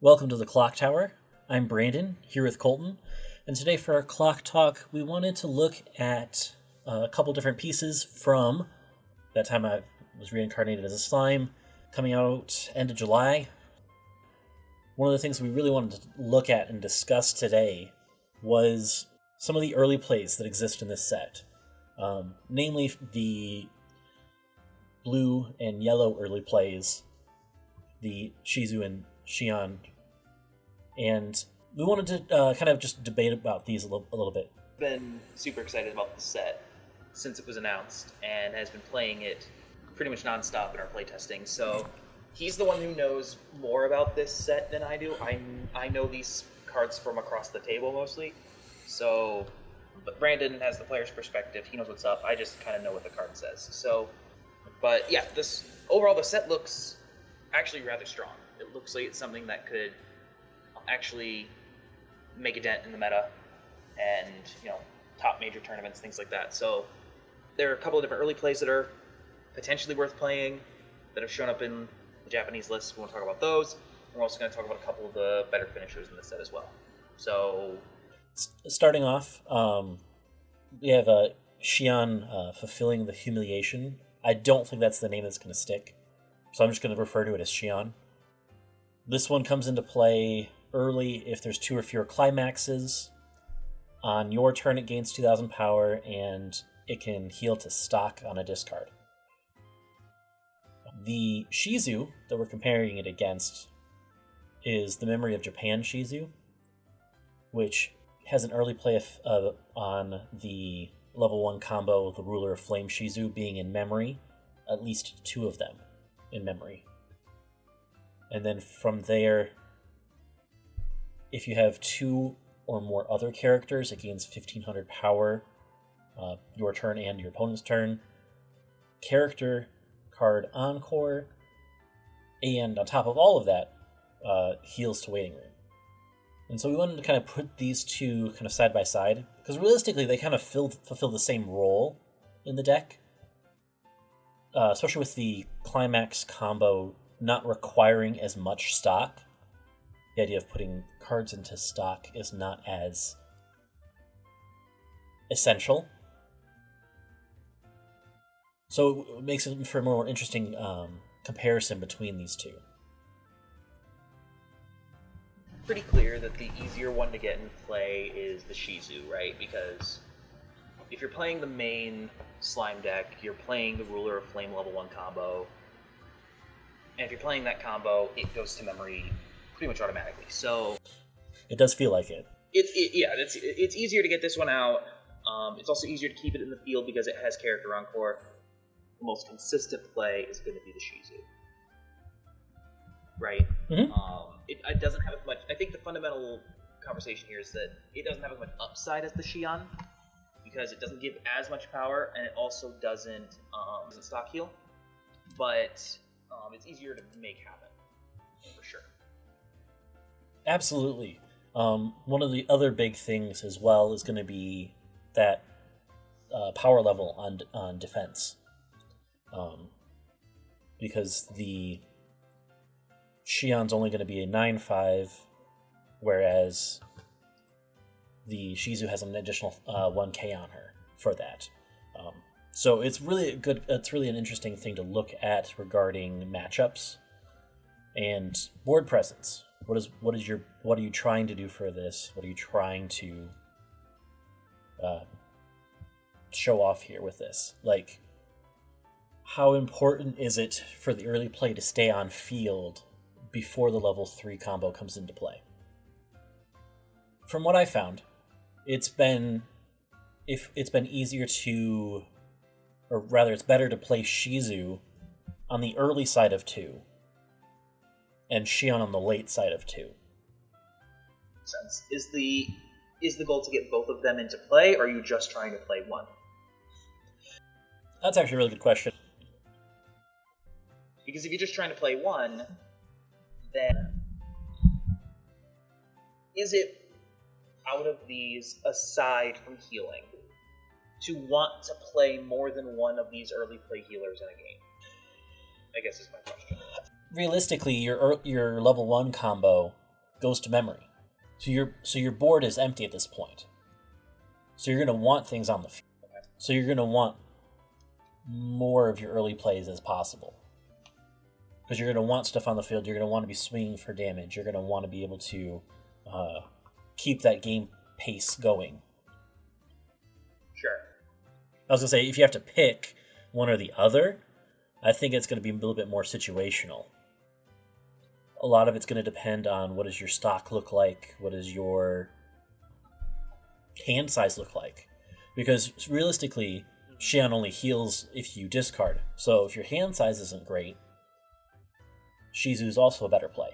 Welcome to the Clock Tower. I'm Brandon, here with Colton, and today for our Clock Talk, we wanted to look at a couple different pieces from that time I was reincarnated as a slime, coming out end of July. One of the things we really wanted to look at and discuss today was some of the early plays that exist in this set, namely the blue and yellow early plays, the Shizu and Shion, and we wanted to kind of just debate about these a little bit. Been super excited about the set since it was announced and has been playing it pretty much nonstop in our playtesting. So he's the one who knows more about this set than I do. I know these cards from across the table mostly. So, but Brandon has the player's perspective. He knows what's up. I just kind of know what the card says. So, but yeah, this overall the set looks actually rather strong. It looks like it's something that could actually make a dent in the meta and, top major tournaments, things like that. So there are a couple of different early plays that are potentially worth playing that have shown up in the Japanese list. We want to talk about those. We're also going to talk about a couple of the better finishers in the set as well. So starting off, we have Shion fulfilling the Humiliation. I don't think that's the name that's going to stick, so I'm just going to refer to it as Shion. This one comes into play early if there's 2 or fewer climaxes. On your turn, it gains 2,000 power, and it can heal to stock on a discard. The Shizu that we're comparing it against is the Memory of Japan Shizu, which has an early play on the level 1 combo, the Ruler of Flame Shizu being in memory, at least 2 of them in memory. And then from there, if you have 2 or more other characters, it gains 1,500 power, your turn and your opponent's turn. Character card Encore, and on top of all of that, heals to Waiting Room. And so we wanted to kind of put these two kind of side by side, because realistically they kind of fulfill the same role in the deck, especially with the Climax combo not requiring as much stock. The idea of putting cards into stock is not as essential. So it makes it for a more interesting comparison between these two. pretty clear that the easier one to get in play is the Shizu, right? Because if you're playing the main slime deck, you're playing the Ruler of Flame level 1 combo. And if you're playing that combo, it goes to memory pretty much automatically. So it does feel like it. It's easier to get this one out. It's also easier to keep it in the field because it has character encore. The most consistent play is going to be the Shizu, right? Mm-hmm. It doesn't have as much. I think the fundamental conversation here is that it doesn't have as much upside as the Shion because it doesn't give as much power, and it also doesn't stock heal. But it's easier to make happen for sure. Absolutely. One of the other big things as well is going to be that power level on defense, because the Shion's only going to be a 9/5, whereas the Shizu has an additional 1k on her for that. So it's really good. It's really an interesting thing to look at regarding matchups and board presence. What are you trying to do for this? What are you trying to show off here with this? Like, how important is it for the early play to stay on field before the level 3 combo comes into play? From what I found, it's been easier to, or rather it's better to play Shizu on the early side of 2 and Shion on the late side of 2. Sense. Is the goal to get both of them into play, or are you just trying to play one? That's actually a really good question. Because if you're just trying to play one, then is it out of these, aside from healing, to want to play more than one of these early play healers in a game? I guess is my question. Realistically, your level 1 combo goes to memory. So your board is empty at this point. So you're going to want things on the field. So you're going to want more of your early plays as possible. Because you're going to want stuff on the field. You're going to want to be swinging for damage. You're going to want to be able to keep that game pace going. Sure. I was going to say, if you have to pick one or the other, I think it's going to be a little bit more situational. A lot of it's going to depend on what does your stock look like, what does your hand size look like. Because realistically, Shion only heals if you discard. So if your hand size isn't great, Shizu is also a better play.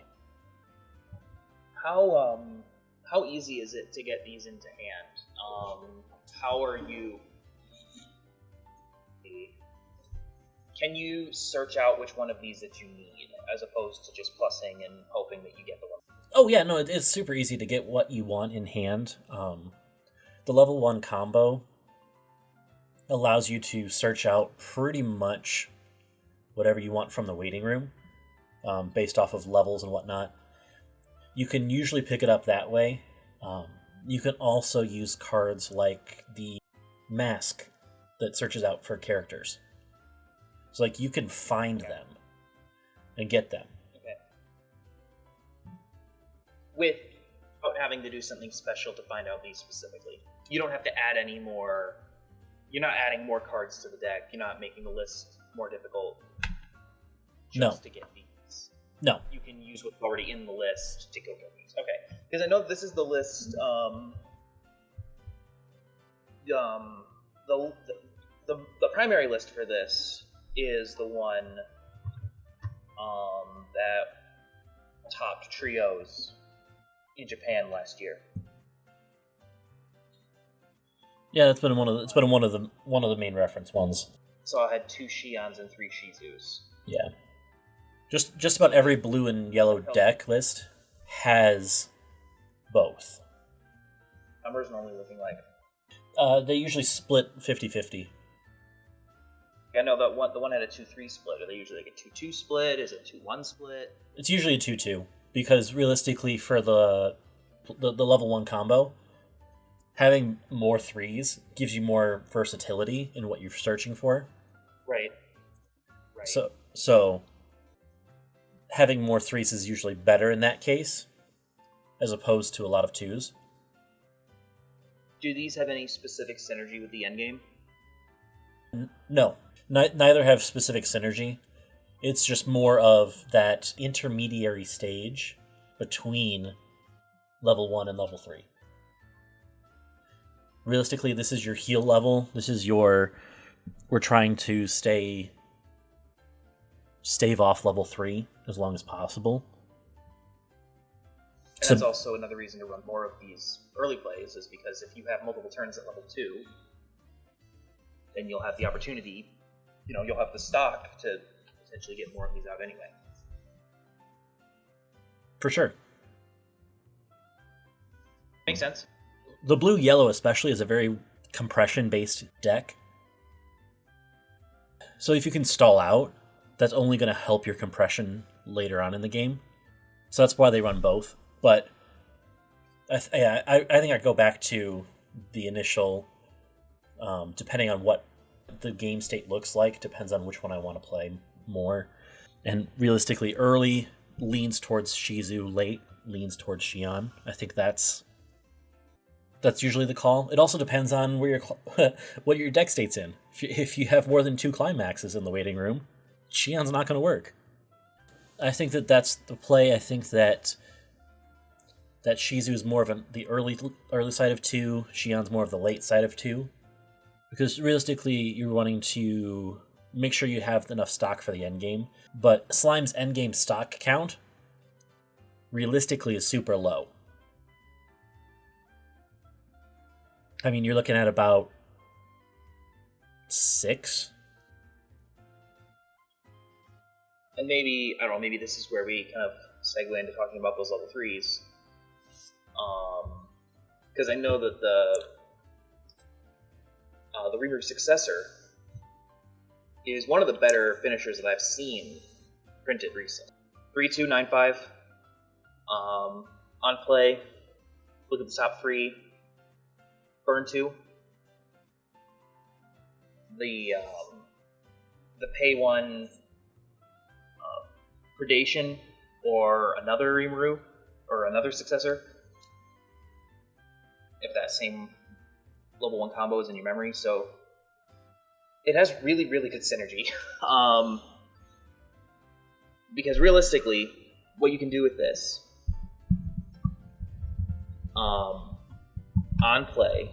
How easy is it to get these into hand? How are you... Can you search out which one of these that you need, as opposed to just plussing and hoping that you get the one? Oh yeah, no, it's super easy to get what you want in hand. The level 1 combo allows you to search out pretty much whatever you want from the waiting room, based off of levels and whatnot. You can usually pick it up that way. You can also use cards like the mask that searches out for characters. So, like, you can find them and get them. Okay. Without having to do something special to find out these specifically. You don't have to add any more... You're not adding more cards to the deck. You're not making the list more difficult just to get these. No. You can use what's already in the list to go get these. Okay. Because I know this is the list... The primary list for this is the one that topped trios in Japan last year. Yeah, that's been one of the main reference ones. So I had 2 Shions and 3 Shizus. Yeah. Just about every blue and yellow deck list has both. Numbers normally looking like? They usually split 50-50. I know that the one had a 2-3 split. Are they usually like a 2-2 split? Is it 2-1 split? It's usually a 2-2, because realistically for the level 1 combo, having more 3s gives you more versatility in what you're searching for. Right. So having more 3s is usually better in that case, as opposed to a lot of 2s. Do these have any specific synergy with the endgame? No. Neither have specific synergy. It's just more of that intermediary stage between level 1 and level 3. Realistically, this is your heal level. This is we're trying to stave off level 3 as long as possible. And that's also another reason to run more of these early plays, is because if you have multiple turns at level 2, then you'll have the opportunity, you'll have the stock to potentially get more of these out anyway. For sure. Makes sense. The blue-yellow especially is a very compression-based deck. So if you can stall out, that's only going to help your compression later on in the game. So that's why they run both. But I think I go back to the initial, depending on what the game state looks like, depends on which one I want to play more. And realistically, early leans towards Shizu, late leans towards Shion. I think that's usually the call. It also depends on where what your deck state's in. If you have more than 2 climaxes in the waiting room, Shion's not going to work. I think that's the play. I think that Shizu is more of the early side of 2, Shion's more of the late side of 2. Because realistically, you're wanting to make sure you have enough stock for the endgame. But Slime's endgame stock count, realistically, is super low. I mean, you're looking at about 6. And maybe, I don't know, maybe this is where we kind of segue into talking about those level 3s. Because I know that the Rimuru Successor is one of the better finishers that I've seen printed recently. 3-2, 9-5. on play, look at the top 3, burn 2. The pay 1 Predation or another Rimuru or another Successor, if that same level 1 combo is in your memory. So it has really, really good synergy. Because realistically, what you can do with this, on play,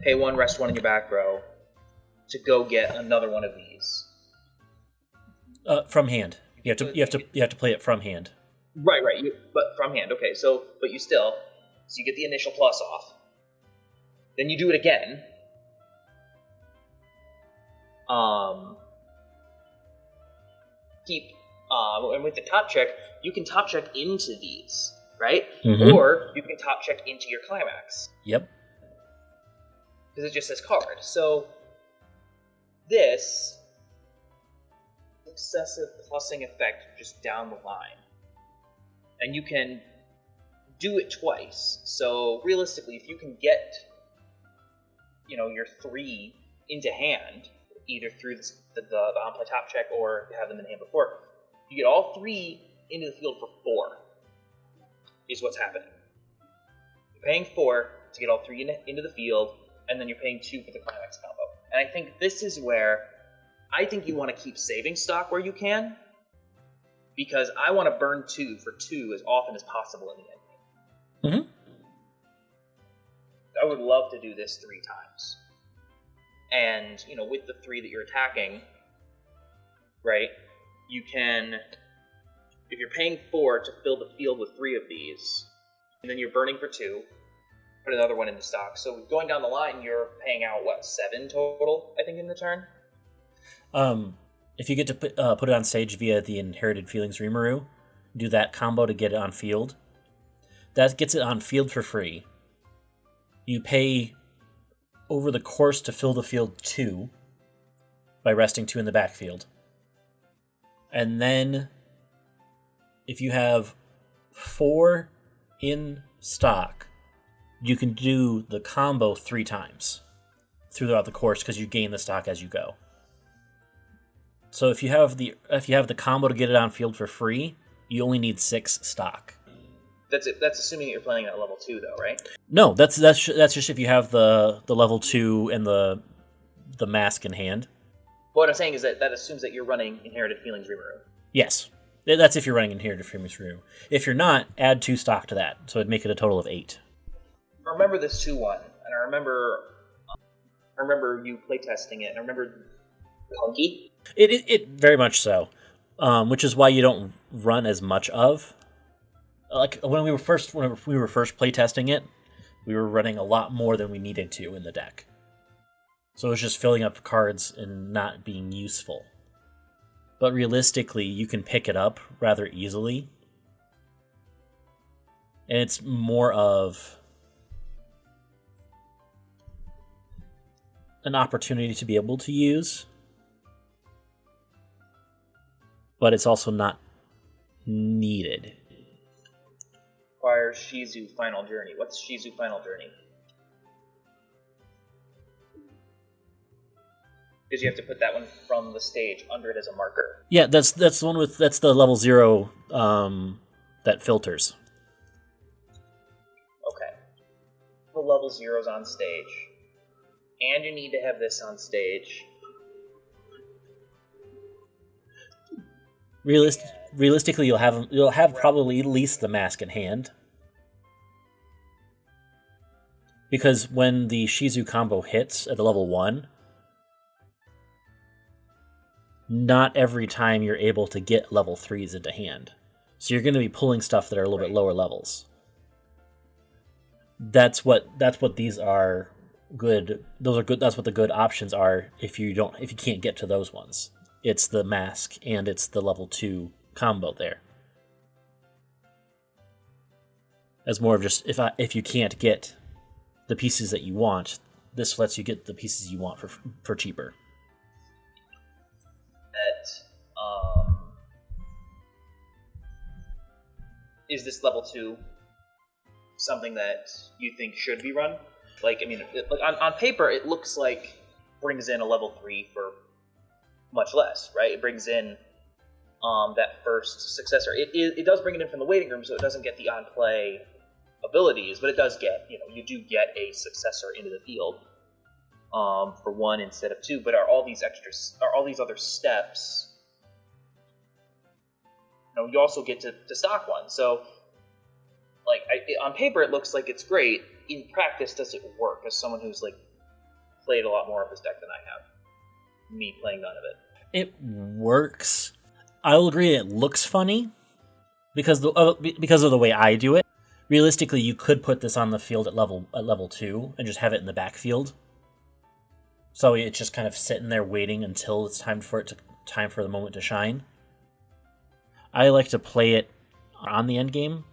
pay 1, rest 1 in your back row to go get another one of these. From hand. You have to play it from hand. Right. But from hand. Okay. So you get the initial plus off. Then you do it again. And with the top check, you can top check into these, right? Mm-hmm. Or you can top check into your climax. Yep. Because it just says card. So this successive plussing effect just down the line. And you can do it twice. So realistically, if you can get, your 3 into hand, either through the on-play top check or have them in hand before, you get all 3 into the field for 4, is what's happening. You're paying 4 to get all 3 into the field, and then you're paying 2 for the climax combo. And I think this is where I think you want to keep saving stock where you can, because I want to burn 2 for 2 as often as possible in the end game. Mm-hmm. I would love to do this 3 times. And, with the 3 that you're attacking, right, you can, if you're paying 4 to fill the field with 3 of these, and then you're burning for 2, put another one into stock. So going down the line, you're paying out, 7 total, I think, in the turn? If you get to put it on stage via the Inherited Feelings Rimuru, do that combo to get it on field. That gets it on field for free. You pay over the course to fill the field 2 by resting 2 in the backfield. And then if you have 4 in stock, you can do the combo 3 times throughout the course because you gain the stock as you go. So if you have the combo to get it on field for free, you only need 6 stock. That's it. That's assuming that you're playing at level 2, though, right? No, that's just if you have the level 2 and the mask in hand. What I'm saying is that assumes that you're running Inherited Feelings Rimuru. Yes, that's if you're running Inherited Feelings Rimuru. If you're not, add 2 stock to that, so it'd make it a total of 8. I remember this 2-1, and I remember you playtesting it, and I remember clunky. It very much so, which is why you don't run as much of. Like when we were first playtesting it, we were running a lot more than we needed to in the deck. So it was just filling up cards and not being useful. But realistically, you can pick it up rather easily. And it's more of an opportunity to be able to use. But it's also not needed. Requires Shizu Final Journey. What's Shizu Final Journey? Because you have to put that one from the stage under it as a marker. Yeah, that's the one that's the level 0 that filters. Okay. The level 0's on stage. And you need to have this on stage. Realistically, you'll have probably at least the mask in hand. Because when the Shizu combo hits at the level 1, not every time you're able to get level 3s into hand. So you're going to be pulling stuff that are a little bit lower levels. That's what these are good. Those are good. That's what the good options are if you can't get to those ones. It's the mask and it's the level 2 combo there. As more of just if you can't get the pieces that you want, this lets you get the pieces you want for cheaper. is this level 2 something that you think should be run? Like, I mean, on paper, it looks like brings in a level 3 for much less, right? It brings in that first successor. It does bring it in from the waiting room, so it doesn't get the on-play abilities, but it does get, you do get a successor into the field for 1 instead of 2. But are all these other steps? You also get to stock one. So, like, on paper, it looks like it's great. In practice, does it work? As someone who's like played a lot more of this deck than I have, me playing none of it. It works. I will agree. It looks funny because of the way I do it. Realistically, you could put this on the field at level 2 and just have it in the backfield. So it's just kind of sitting there waiting until it's time for the moment to shine. I like to play it on the end game.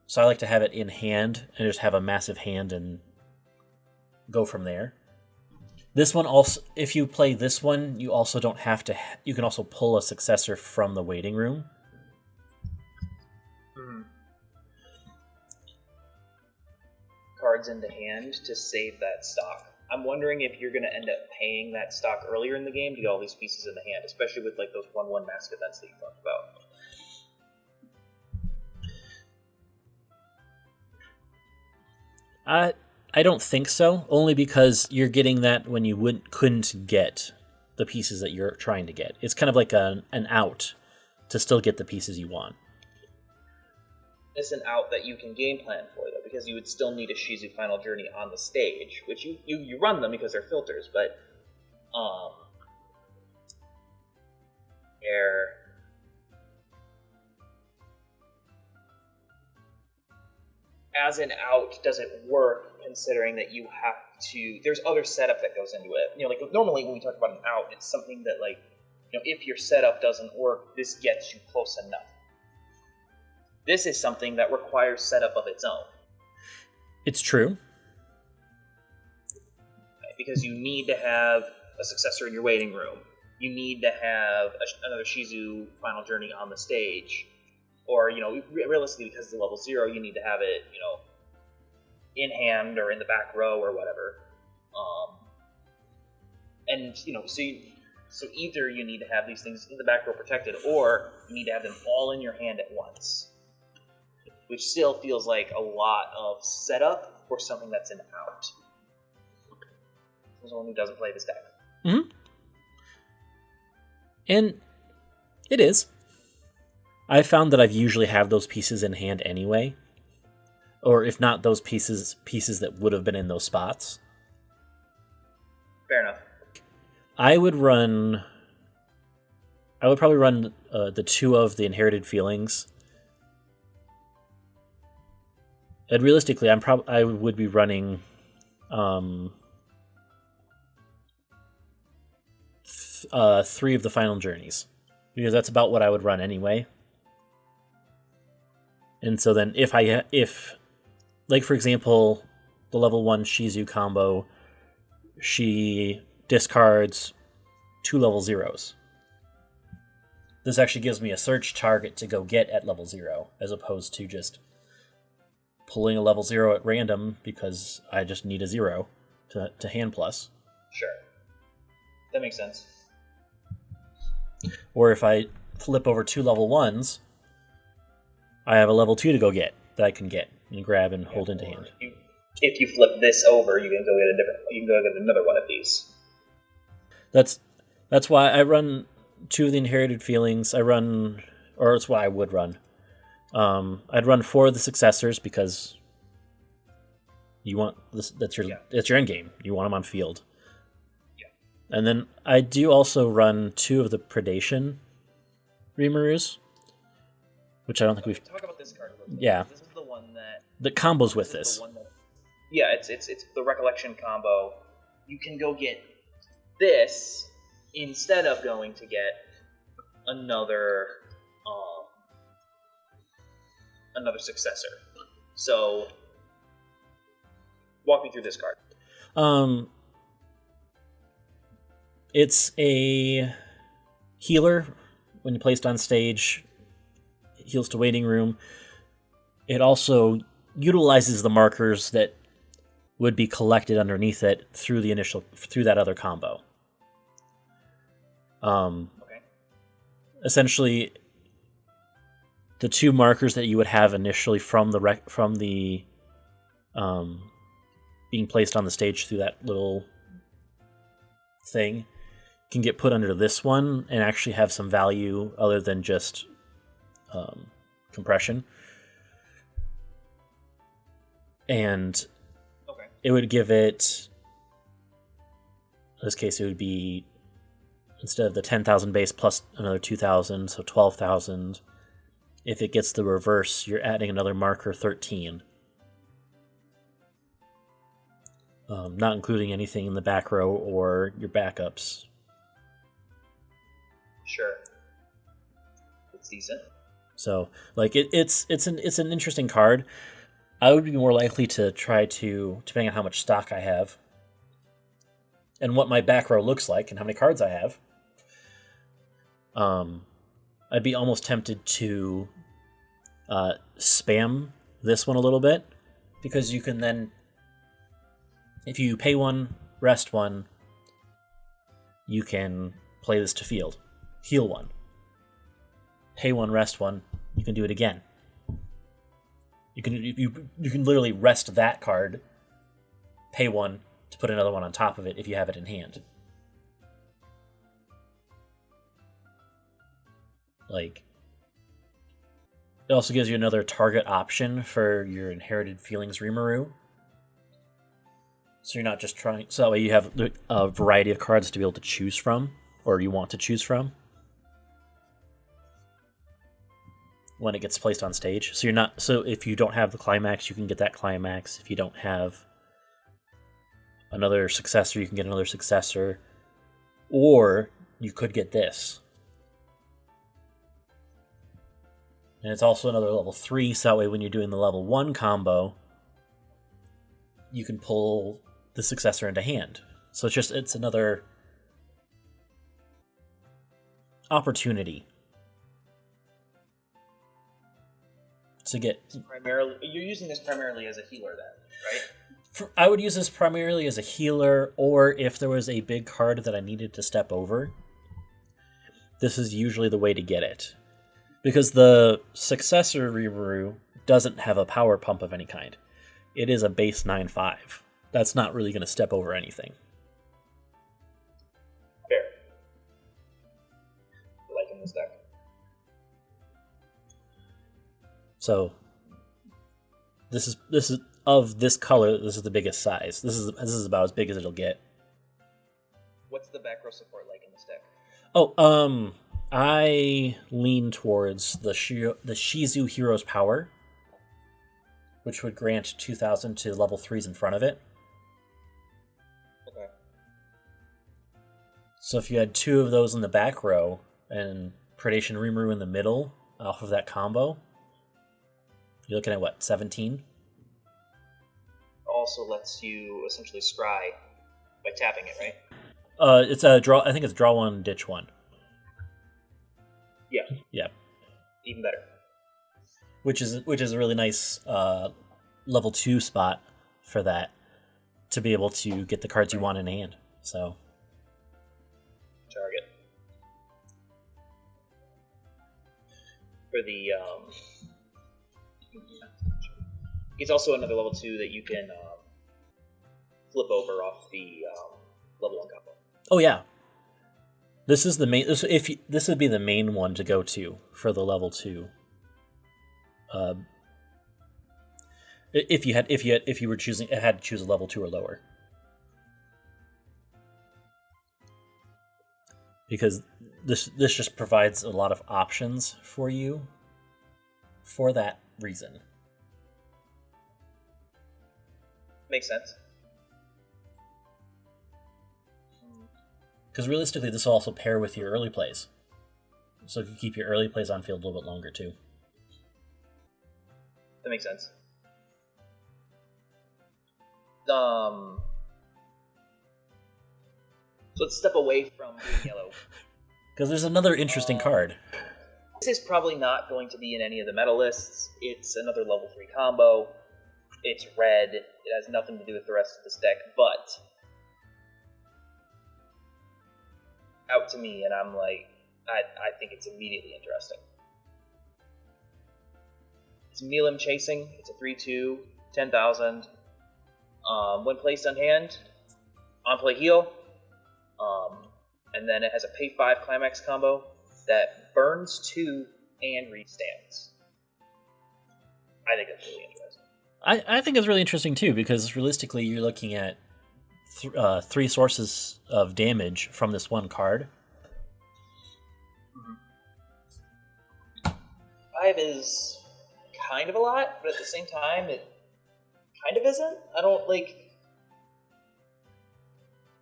So I like to have it in hand and just have a massive hand and go from there. This one also, if you play this one, you also don't have to. You can also pull a successor from the waiting room. Cards into hand to save that stock. I'm wondering if you're going to end up paying that stock earlier in the game to get all these pieces in the hand, especially with like those 1/1 mask events that you talked about. I don't think so, only because you're getting that when you couldn't get the pieces that you're trying to get. It's kind of like an out to still get the pieces you want. It's an out that you can game plan for, though, because you would still need a Shizu Final Journey on the stage, which you run them because they're filters, but as an out, does it work, considering that you have to... There's other setup that goes into it. Like, normally when we talk about an out, it's something that, like, if your setup doesn't work, this gets you close enough. This is something that requires setup of its own. It's true. Because you need to have a successor in your waiting room. You need to have another Shizu Final Journey on the stage. Or, realistically, because it's a level 0, you need to have it, in hand or in the back row or whatever. So either you need to have these things in the back row protected, or you need to have them all in your hand at once. Which still feels like a lot of setup for something that's an out. For someone who doesn't play this deck. Mm-hmm. And it is. I found that I've usually have those pieces in hand anyway. Or if not those pieces that would have been in those spots. Fair enough. I would probably run the 2 of the Inherited Feelings. And realistically, I would be running 3 of the Final Journeys. Because that's about what I would run anyway. And so then if like, for example, the level 1 Shizu combo, she discards 2 level 0s. This actually gives me a search target to go get at level 0, as opposed to just pulling a level 0 at random because I just need a 0 to hand plus. Sure. That makes sense. Or if I flip over 2 level 1s, I have a level 2 to go get that I can get and grab and hold into hand. If you flip this over, you can go get another one of these. That's why I run 2 of the Inherited Feelings. That's why I would run. I'd run 4 of the Successors because you want this. That's your end game. You want them on field. Yeah. And then I do also run 2 of the Predation Rimurus, which I don't think we've talk about this card a little bit. Yeah. This is the one that combos with this. It's the Recollection combo. You can go get this instead of going to get another successor. So, walk me through this card. It's a healer when placed on stage. heals to waiting room. It also utilizes the markers that would be collected underneath it through that other combo. Okay. Essentially, the two markers that you would have initially from the being placed on the stage through that little thing can get put under this one and actually have some value other than just compression. And it would give it, in this case, it would be, instead of the 10,000 base plus another 2,000, so 12,000. If it gets the reverse, you're adding another marker 13. Not including anything in the back row or your backups. Sure. It's decent. So, like, it's an interesting card. I would be more likely to try to, depending on how much stock I have, and what my back row looks like, and how many cards I have, I'd be almost tempted to spam this one a little bit, because you can then, if you pay one, rest one, you can play this to field. Heal one. Pay one, rest one, you can do it again. You can literally rest that card, pay one to put another one on top of it if you have it in hand. Like, it also gives you another target option for your Inherited Feelings Rimuru. So you're not just trying... So that way you have a variety of cards to be able to choose from, or you want to choose from, when it gets placed on stage. So you're not... So if you don't have the climax, you can get that climax. If you don't have another successor, you can get another successor. Or you could get this. And it's also another level 3, so that way when you're doing the level 1 combo, you can pull the successor into hand. So it's another opportunity to get... Primarily, you're using this primarily as a healer then, right? I would use this primarily as a healer, or if there was a big card that I needed to step over, this is usually the way to get it. Because the Successor Rimuru doesn't have a power pump of any kind. It is a base 9/5. That's not really going to step over anything. Fair. Liking this deck. So, this is of this color. This is the biggest size. This is about as big as it'll get. What's the back row support like in this deck? Oh, I lean towards the Shizu Hero's Power, which would grant 2,000 to level 3s in front of it. Okay. So if you had 2 of those in the back row and Predation Rimuru in the middle off of that combo, you're looking at what, 17? Also lets you essentially scry by tapping it, right? It's a draw. I think it's draw 1, ditch 1. Yeah. Yeah. Even better. Which is a really nice level 2 spot for that, to be able to get the cards you want in hand. So. Target. For the it's also another level 2 that you can flip over off the level 1 combo. Oh yeah. This is the main. This would be the main one to go to for the level 2. If you were choosing, it had to choose a level 2 or lower, because this just provides a lot of options for you for that reason. Makes sense. Because realistically, this will also pair with your early plays. So you can keep your early plays on field a little bit longer, too. That makes sense. So let's step away from blue and yellow. Because there's another interesting card. This is probably not going to be in any of the meta lists. It's another level 3 combo. It's red. It has nothing to do with the rest of this deck, but out to me, and I'm like, I think it's immediately interesting. It's Milim Chasing. It's a 3/2, 10,000. When placed on hand, on play heal. And then it has a pay 5 climax combo that burns 2 and restands. I think that's really interesting. I think it's really interesting too, because realistically you're looking at 3 sources of damage from this one card. 5 is kind of a lot, but at the same time, it kind of isn't. I don't like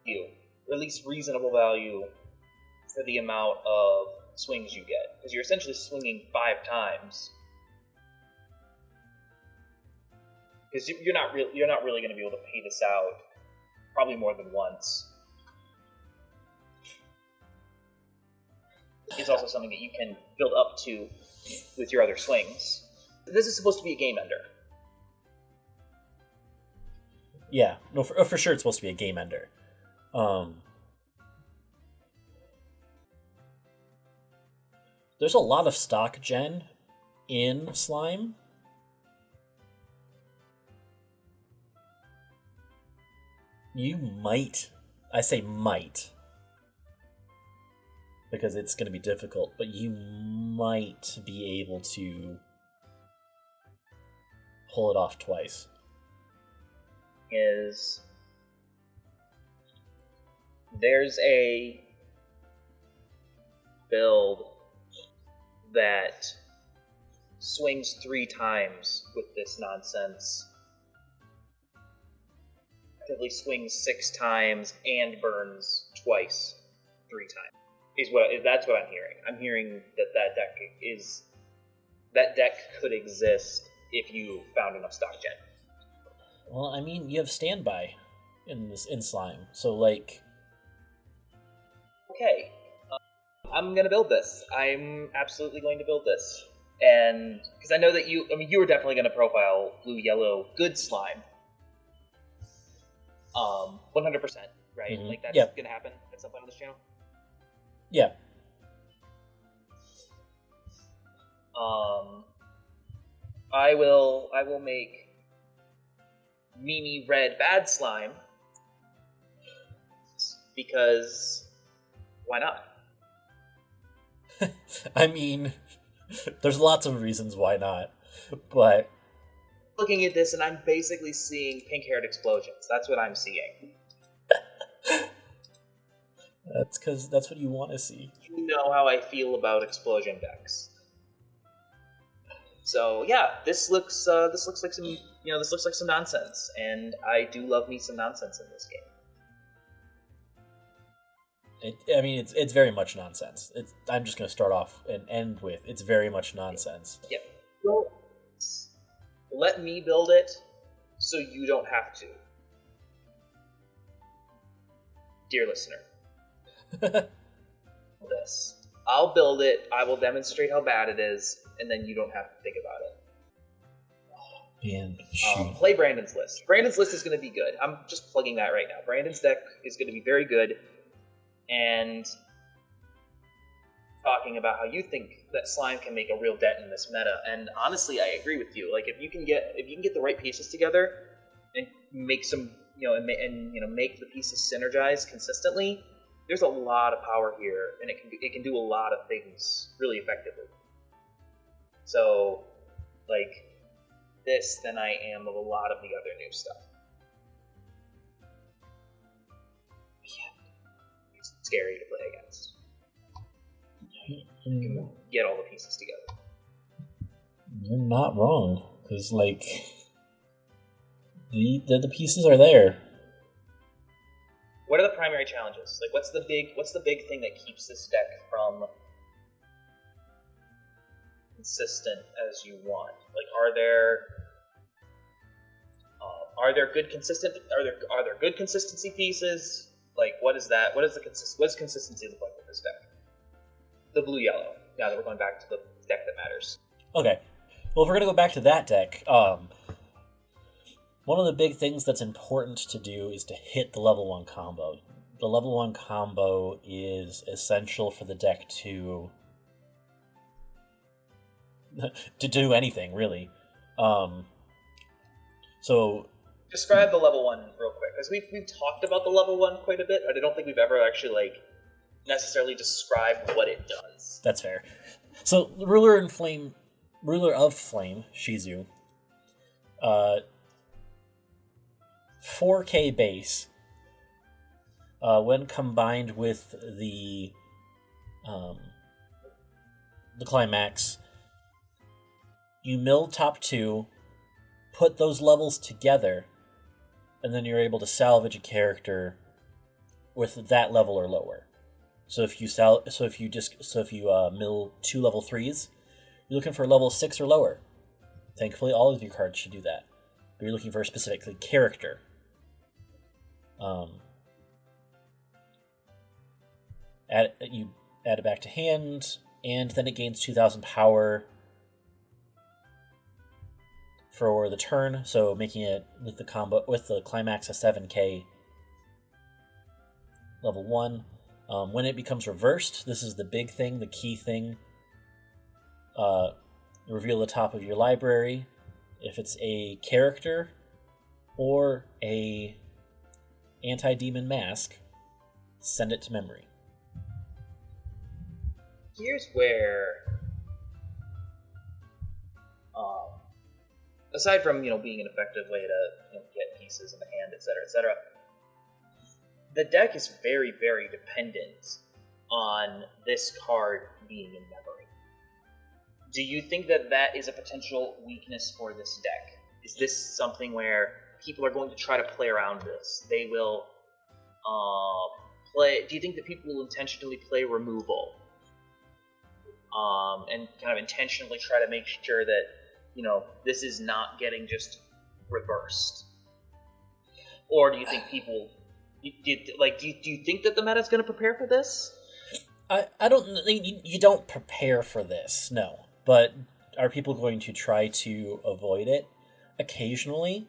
you, or at least reasonable value for the amount of swings you get, because you're essentially swinging 5 times. Because you're not really going to be able to pay this out probably more than once. It's also something that you can build up to with your other swings. This is supposed to be a game ender. Yeah, no, for sure it's supposed to be a game ender. There's a lot of stock gen in Slime. You might, I say might, because it's going to be difficult, but you might be able to pull it off twice. There's a build that swings 3 times with this nonsense. Actively swings 6 times and burns twice 3 times. That's what I'm hearing. I'm hearing that deck could exist if you found enough stock gen. Well, I mean, you have standby in Slime, so like. Okay, I'm gonna build this. I'm absolutely going to build this, and because I know that you were definitely gonna profile blue, yellow, good Slime. 100%, right? Mm-hmm. Like that's Yep. gonna happen at some point on this channel. Yeah. I will make Mimi red bad Slime because why not? I mean, there's lots of reasons why not, but Looking at this and I'm basically seeing pink-haired explosions. That's what I'm seeing. that's because that's what you want to see. You know how I feel about explosion decks. So yeah, this looks like some nonsense, and I do love me some nonsense in this game. It's very much nonsense. I'm just going to start off and end with it's very much nonsense. Yep. Well, let me build it so you don't have to. Dear listener. This. I'll build it, I will demonstrate how bad it is, and then you don't have to think about it. And shoot. Play Brandon's list. Brandon's list is going to be good. I'm just plugging that right now. Brandon's deck is going to be very good, and talking about how you think that Slime can make a real dent in this meta. And honestly, I agree with you. Like if you can get the right pieces together and make some, make the pieces synergize consistently, there's a lot of power here, and it can do a lot of things really effectively. So, like this, than I am of a lot of the other new stuff. Yeah, it's scary to play against. Get all the pieces together. You're not wrong, because like the pieces are there. What are the primary challenges? Like, what's the big thing that keeps this deck from consistent as you want? Like, are there good consistency pieces? Like, what is that? What does consistency look like with this deck? The blue yellow. now that we're going back to the deck that matters. Okay. Well, if we're going to go back to that deck, one of the big things that's important to do is to hit the level 1 combo. The level 1 combo is essential for the deck to do anything, really. So describe the level 1 real quick, because we've talked about the level 1 quite a bit, but I don't think we've ever actually necessarily described what it does. That's fair. So the ruler of flame, Shizu, 4K base. When combined with the climax, you mill top 2, put those levels together, and then you're able to salvage a character with that level or lower. So if you mill 2 level 3s, you're looking for level 6 or lower. Thankfully, all of your cards should do that. But you're looking for a specific character. You add it back to hand, and then it gains 2,000 power for the turn, so making it with the climax a 7K level 1. When it becomes reversed, this is the big thing, the key thing. Reveal the top of your library. If it's a character or a anti-demon mask, send it to memory. Here's where, aside from being an effective way to get pieces in the hand, etc., the deck is very, very dependent on this card being in memory. Do you think that is a potential weakness for this deck? Is this something where people are going to try to play around this? They will play. Do you think that people will intentionally play removal? And kind of intentionally try to make sure that, this is not getting just reversed? Or do you think people, do you think that the meta is going to prepare for this? I don't think you don't prepare for this, no. But are people going to try to avoid it? Occasionally.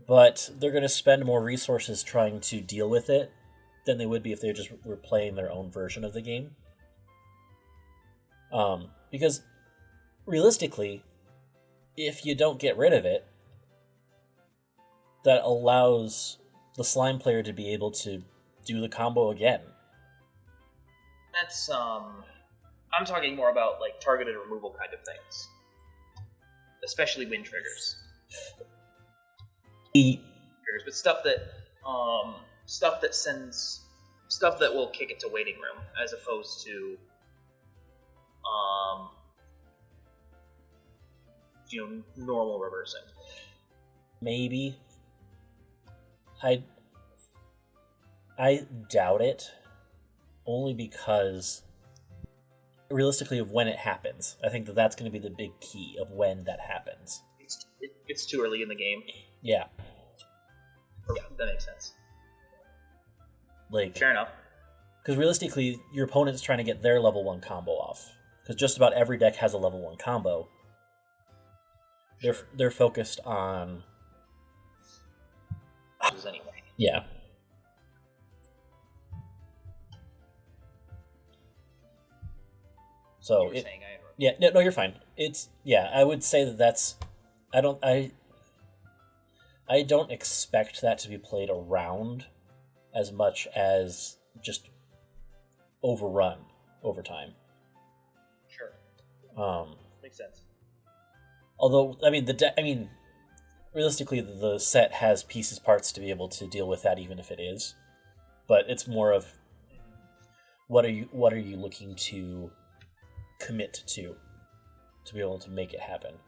But they're going to spend more resources trying to deal with it than they would be if they just were playing their own version of the game. Because realistically, if you don't get rid of it, that allows the slime player to be able to do the combo again. That's, I'm talking more about, targeted removal kind of things. Especially win triggers. But stuff that will kick it to waiting room, as opposed to, normal reversing. Maybe. I doubt it. Only because, realistically, of when it happens. I think that's going to be the big key of when that happens. It's too early in the game. Yeah. Yeah, that makes sense. Like, fair enough. Because realistically, your opponent's trying to get their level 1 combo off. Because just about every deck has a level 1 combo. They're focused on... anyway. Yeah. So no, you're fine. I would say that's... I don't expect that to be played around as much as just overrun over time. Sure. Makes sense. Although, realistically, the set has parts to be able to deal with that, even if it is. But it's more of what are you looking to commit to be able to make it happen.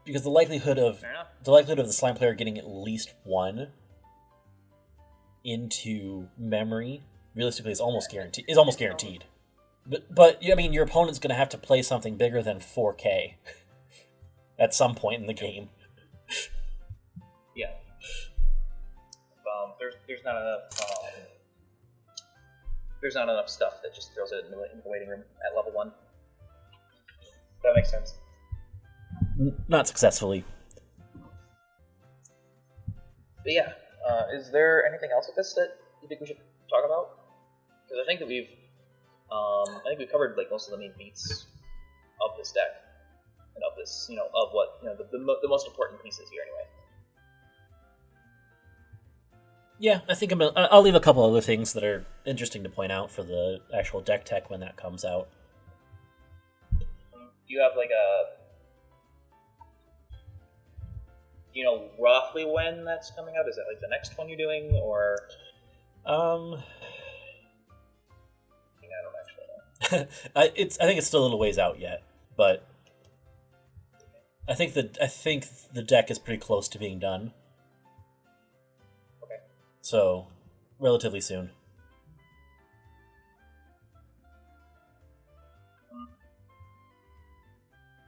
Because the likelihood of the slime player getting at least one into memory, realistically, is almost guaranteed. But your opponent's going to have to play something bigger than 4K at some point in the game. Yeah. There's there's not enough stuff that just throws it in the waiting room at level 1. That makes sense. Not successfully. But yeah, is there anything else with this that you think we should talk about? Because I think that we've covered like most of the main beats of this deck and of this, of what the most important pieces here anyway. Yeah, I think I'll leave a couple other things that are interesting to point out for the actual deck tech when that comes out. Do you have like do you know roughly when that's coming out? Is that like the next one you're doing, or? I don't actually know. I think it's still a little ways out yet, but I think the deck is pretty close to being done. Okay. So, relatively soon.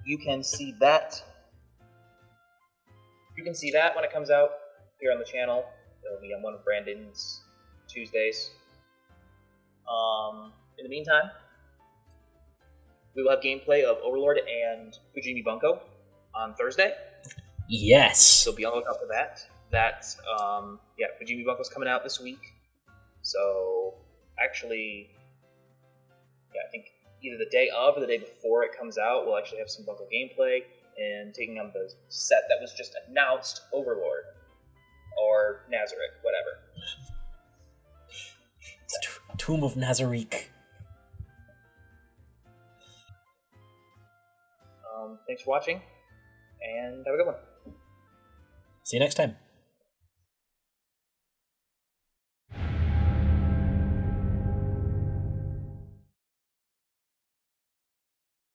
You can see that. You can see that when it comes out here on the channel. It'll be on one of Brandon's Tuesdays. In the meantime, we will have gameplay of Overlord and Fujimi Bunko on Thursday. Yes. So be on the lookout for that. Fujimi Bunko's coming out this week. So actually, I think either the day of or the day before it comes out, we'll actually have some Bunko gameplay and taking on the set that was just announced, Overlord or Nazarick, whatever. Tomb of Nazarick. Thanks for watching, and have a good one. See you next time.